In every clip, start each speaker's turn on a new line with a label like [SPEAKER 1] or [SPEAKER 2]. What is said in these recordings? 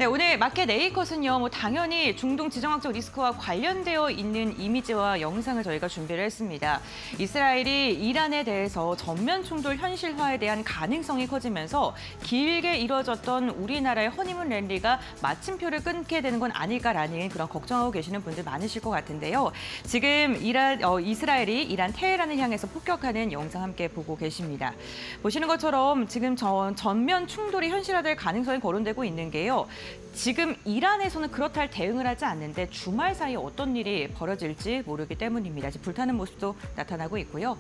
[SPEAKER 1] 네, 오늘 마켓 A컷은요, 당연히 중동 지정학적 리스크와 관련되어 있는 이미지와 영상을 저희가 준비를 했습니다. 이스라엘이 이란에 대해서 전면 충돌 현실화에 대한 가능성이 커지면서 길게 이뤄졌던 우리나라의 허니문 랠리가 마침표를 끊게 되는 건 아닐까라는 그런 걱정하고 계시는 분들 많으실 것 같은데요. 지금 이스라엘이 이란 테헤란을 향해서 폭격하는 영상 함께 보고 계십니다. 보시는 것처럼 지금 전면 충돌이 현실화될 가능성이 거론되고 있는 게요. 지금 이란에서는 그렇다 할 대응을 하지 않는데 주말 사이에 어떤 일이 벌어질지 모르기 때문입니다. 지금 불타는 모습도 나타나고 있고요.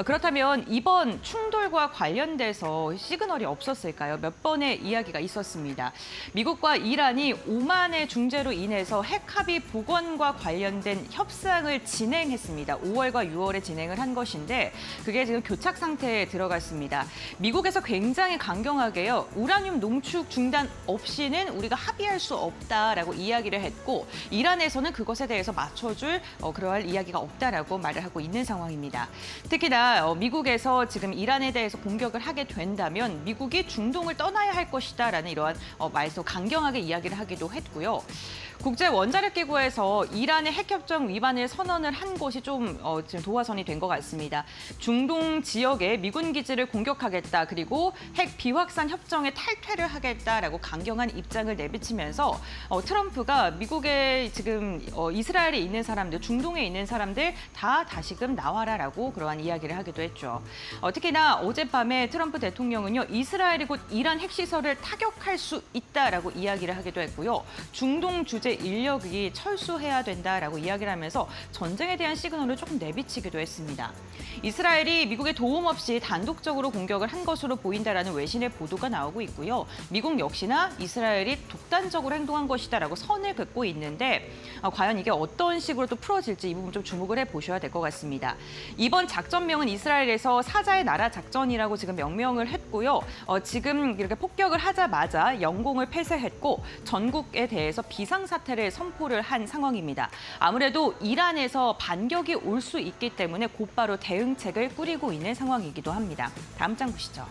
[SPEAKER 1] 그렇다면 이번 충돌과 관련돼서 시그널이 없었을까요? 몇 번의 이야기가 있었습니다. 미국과 이란이 오만의 중재로 인해서 핵 합의 복원과 관련된 협상을 진행했습니다. 5월과 6월에 진행을 한 것인데 그게 지금 교착 상태에 들어갔습니다. 미국에서 굉장히 강경하게요. 우라늄 농축 중단 없이는 우리가 합의할 수 없다라고 이야기를 했고 이란에서는 그것에 대해서 맞춰줄 그러할 이야기가 없다라고 말을 하고 있는 상황입니다. 특히나 미국에서 지금 이란에 대해서 공격을 하게 된다면 미국이 중동을 떠나야 할 것이다라는 이러한 말도 강경하게 이야기를 하기도 했고요. 국제원자력기구에서 이란의 핵협정 위반을 선언을 한 것이 좀 지금 도화선이 된 것 같습니다. 중동 지역의 미군 기지를 공격하겠다. 그리고 핵 비확산 협정에 탈퇴를 하겠다라고 강경한 입장을 내비치면서 트럼프가 미국에 지금 이스라엘에 있는 사람들, 중동에 있는 사람들 다 다시금 나와라라고 그러한 이야기를 하기도 했죠. 특히나 어젯밤에 트럼프 대통령은요. 이스라엘이 곧 이란 핵시설을 타격할 수 있다라고 이야기를 하기도 했고요. 중동 주재 인력이 철수해야 된다라고 이야기를 하면서 전쟁에 대한 시그널을 조금 내비치기도 했습니다. 이스라엘이 미국의 도움 없이 단독적으로 공격을 한 것으로 보인다라는 외신의 보도가 나오고 있고요. 미국 역시나 이스라엘이 독단적으로 행동한 것이다라고 선을 긋고 있는데 과연 이게 어떤 식으로 또 풀어질지 이 부분 좀 주목을 해보셔야 될 것 같습니다. 이번 작전명은 이스라엘에서 사자의 나라 작전이라고 지금 명명을 했고요. 지금 이렇게 폭격을 하자마자 영공을 폐쇄했고 전국에 대해서 비상사태를 선포를 한 상황입니다. 아무래도 이란에서 반격이 올 수 있기 때문에 곧바로 대응책을 꾸리고 있는 상황이기도 합니다. 다음 장 보시죠.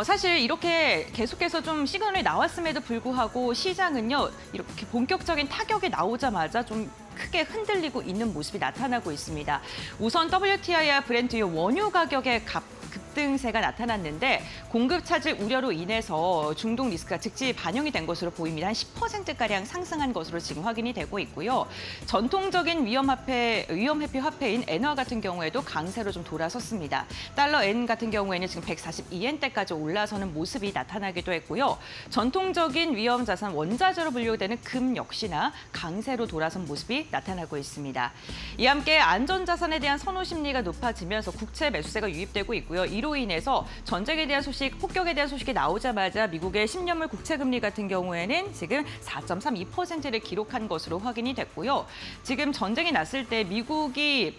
[SPEAKER 1] 사실 이렇게 계속해서 좀 시그널이 나왔음에도 불구하고 시장은요, 이렇게 본격적인 타격이 나오자마자 좀 크게 흔들리고 있는 모습이 나타나고 있습니다. 우선 WTI와 브렌트 원유 가격의 급등세가 나타났는데 공급 차질 우려로 인해서 중동 리스크가 즉시 반영이 된 것으로 보입니다. 한 10%가량 상승한 것으로 지금 확인이 되고 있고요. 전통적인 위험회피 화폐인 엔화 같은 경우에도 강세로 좀 돌아섰습니다. 달러 엔 같은 경우에는 지금 142엔대까지 올라서는 모습이 나타나기도 했고요. 전통적인 위험 자산 원자재로 분류되는 금 역시나 강세로 돌아선 모습이 나타나고 있습니다. 이와 함께 안전자산에 대한 선호 심리가 높아지면서 국채 매수세가 유입되고 있고요. 이로 인해서 전쟁에 대한 소식, 폭격에 대한 소식이 나오자마자 미국의 10년물 국채금리 같은 경우에는 지금 4.32%를 기록한 것으로 확인이 됐고요. 지금 전쟁이 났을 때 미국이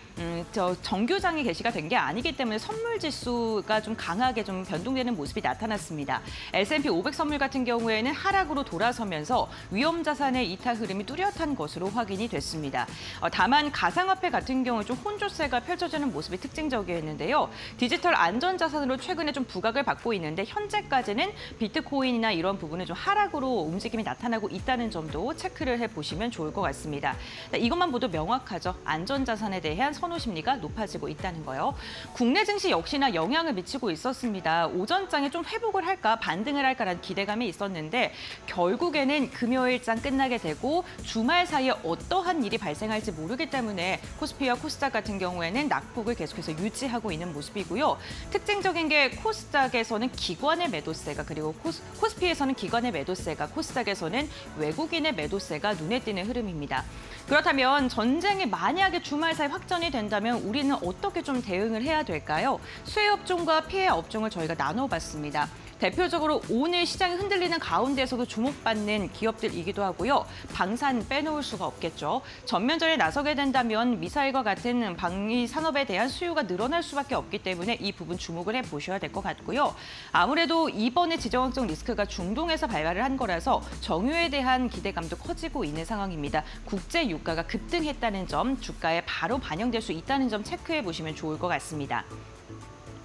[SPEAKER 1] 정규장이 개시가 된 게 아니기 때문에 선물 지수가 좀 강하게 좀 변동되는 모습이 나타났습니다. S&P 500 선물 같은 경우에는 하락으로 돌아서면서 위험 자산의 이탈 흐름이 뚜렷한 것으로 확인이 됐습니다. 다만 가상화폐 같은 경우 좀 혼조세가 펼쳐지는 모습이 특징적이었는데요. 디지털 안전자산으로 최근에 좀 부각을 받고 있는데 현재까지는 비트코인이나 이런 부분은 좀 하락으로 움직임이 나타나고 있다는 점도 체크를 해보시면 좋을 것 같습니다. 이것만 보도 명확하죠. 안전자산에 대한 선호 심리가 높아지고 있다는 거요. 국내 증시 역시나 영향을 미치고 있었습니다. 오전장에 좀 회복을 할까 반등을 할까라는 기대감이 있었는데 결국에는 금요일장 끝나게 되고 주말 사이에 어떠한 일이 발생할지 모르기 때문에 코스피와 코스닥 같은 경우에는 낙폭을 계속해서 유지하고 있는 모습이고요. 특징적인 게 코스닥에서는 기관의 매도세가 그리고 코스피에서는 기관의 매도세가 코스닥에서는 외국인의 매도세가 눈에 띄는 흐름입니다. 그렇다면 전쟁이 만약에 주말 사이 확전이 된다면 우리는 어떻게 좀 대응을 해야 될까요? 수혜 업종과 피해 업종을 저희가 나눠봤습니다. 대표적으로 오늘 시장이 흔들리는 가운데서도 주목받는 기업들이기도 하고요. 방산 빼놓을 수가 없겠죠. 전면전에 나서게 된다면 미사일과 같은 방위 산업에 대한 수요가 늘어날 수밖에 없기 때문에 이 부분 주목을 해보셔야 될 것 같고요. 아무래도 이번에 지정학적 리스크가 중동에서 발발을 한 거라서 정유에 대한 기대감도 커지고 있는 상황입니다. 국제 유가가 급등했다는 점, 주가에 바로 반영될 수 있다는 점 체크해 보시면 좋을 것 같습니다.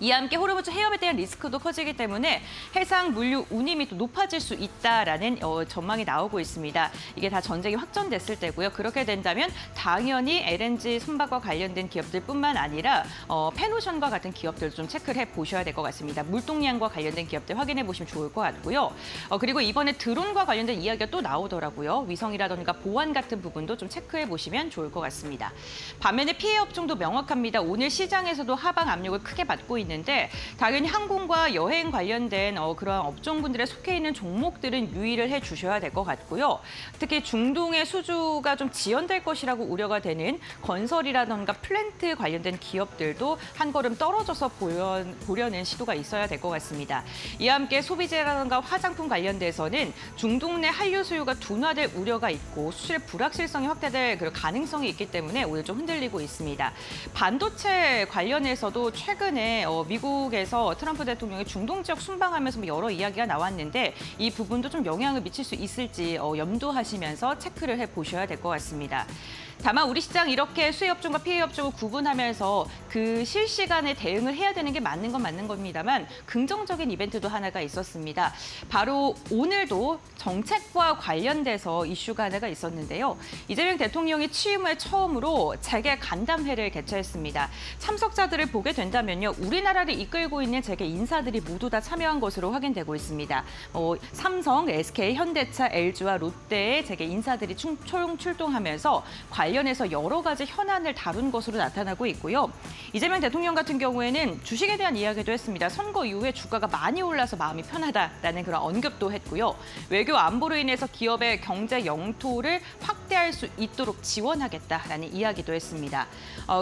[SPEAKER 1] 이와 함께 호르무즈 해협에 대한 리스크도 커지기 때문에 해상 물류 운임이 또 높아질 수 있다라는 전망이 나오고 있습니다. 이게 다 전쟁이 확전됐을 때고요. 그렇게 된다면 당연히 LNG 선박과 관련된 기업들뿐만 아니라 페노션과 같은 기업들 좀 체크를 해보셔야 될 것 같습니다. 물동량과 관련된 기업들 확인해 보시면 좋을 것 같고요. 그리고 이번에 드론과 관련된 이야기가 또 나오더라고요. 위성이라든가 보안 같은 부분도 좀 체크해 보시면 좋을 것 같습니다. 반면에 피해 업종도 명확합니다. 오늘 시장에서도 하방 압력을 크게 받고 있는데 당연히 항공과 여행 관련된 그러한 업종분들에 속해 있는 종목들은 유의를 해주셔야 될 것 같고요. 특히 중동의 수주가 좀 지연될 것이라고 우려가 되는 건설이라든가 플랜트 관련된 기업들도 한 걸음 떨어져서 보려는 시도가 있어야 될 것 같습니다. 이와 함께 소비재라든가 화장품 관련돼서는 중동 내 한류 수요가 둔화될 우려가 있고 수출의 불확실성이 확대될 가능성이 있기 때문에 오늘 좀 흔들리고 있습니다. 반도체 관련해서도 최근에 미국에서 트럼프 대통령이 중동 지역 순방하면서 여러 이야기가 나왔는데 이 부분도 좀 영향을 미칠 수 있을지 염두하시면서 체크를 해보셔야 될 것 같습니다. 다만 우리 시장 이렇게 수혜 업종과 피해 업종을 구분하면서 그 실시간에 대응을 해야 되는 게 맞는 건 맞는 겁니다만 긍정적인 이벤트도 하나가 있었습니다. 바로 오늘도 정책과 관련돼서 이슈가 하나가 있었는데요. 이재명 대통령이 취임 후에 처음으로 재계 간담회를 개최했습니다. 참석자들을 보게 된다면요. 우리나라를 이끌고 있는 재계 인사들이 모두 다 참여한 것으로 확인되고 있습니다. 삼성, SK, 현대차, LG와 롯데의 재계 인사들이 총 출동하면서 관련해서 여러 가지 현안을 다룬 것으로 나타나고 있고요. 이재명 대통령 같은 경우에는 주식에 대한 이야기도 했습니다. 선거 이후에 주가가 많이 올라서 마음이 편하다라는 그런 언급도 했고요. 외교 안보로 인해서 기업의 경제 영토를 확대할 수 있도록 지원하겠다라는 이야기도 했습니다.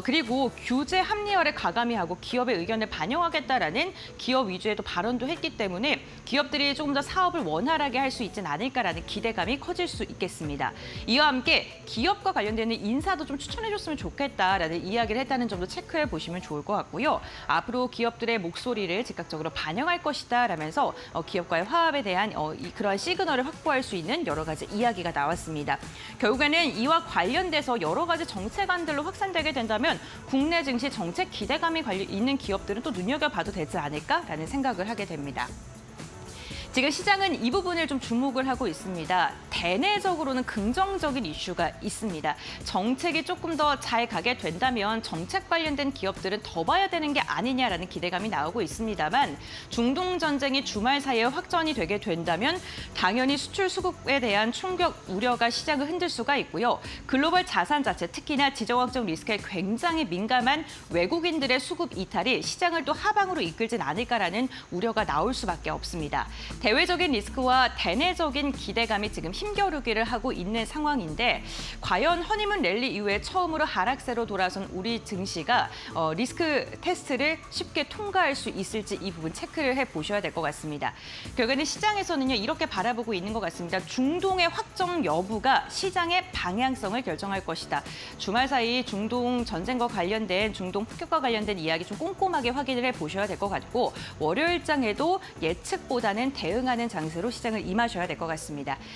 [SPEAKER 1] 그리고 규제 합리화를 가감히 하고 기업의 의견을 반영하겠다라는 기업 위주의 또 발언도 했기 때문에 기업들이 조금 더 사업을 원활하게 할 수 있지 않을까라는 기대감이 커질 수 있겠습니다. 이와 함께 기업과 관련되는 인사도 좀 추천해줬으면 좋겠다라는 이야기를 했다는 점도 체크해 보시면 좋을 것 같고요. 앞으로 기업들의 목소리를 즉각적으로 반영할 것이다라면서 기업과의 화합에 대한 그러한 시그널을 확보할 수 있는 여러 가지 이야기가 나왔습니다. 결국에는 이와 관련돼서 여러 가지 정책안들로 확산되게 된다면 국내 증시 정책 기대감이 있는 기업들은 또 눈여겨봐도 되지 않을까라는 생각을 하게 됩니다. 지금 시장은 이 부분을 좀 주목을 하고 있습니다. 대내적으로는 긍정적인 이슈가 있습니다. 정책이 조금 더 잘 가게 된다면 정책 관련된 기업들은 더 봐야 되는 게 아니냐라는 기대감이 나오고 있습니다만 중동 전쟁이 주말 사이에 확전이 되게 된다면 당연히 수출 수급에 대한 충격 우려가 시장을 흔들 수가 있고요. 글로벌 자산 자체, 특히나 지정학적 리스크에 굉장히 민감한 외국인들의 수급 이탈이 시장을 또 하방으로 이끌진 않을까라는 우려가 나올 수밖에 없습니다. 대외적인 리스크와 대내적인 기대감이 지금 힘겨루기를 하고 있는 상황인데 과연 허니문 랠리 이후에 처음으로 하락세로 돌아선 우리 증시가 리스크 테스트를 쉽게 통과할 수 있을지 이 부분 체크를 해보셔야 될 것 같습니다. 결국에는 시장에서는요 이렇게 바라보고 있는 것 같습니다. 중동의 확정 여부가 시장의 방향성을 결정할 것이다. 주말 사이 중동 전쟁과 관련된 중동 폭격과 관련된 이야기 좀 꼼꼼하게 확인을 해보셔야 될 것 같고 월요일장에도 예측보다는 대응하는 장세로 시장을 임하셔야 될 것 같습니다.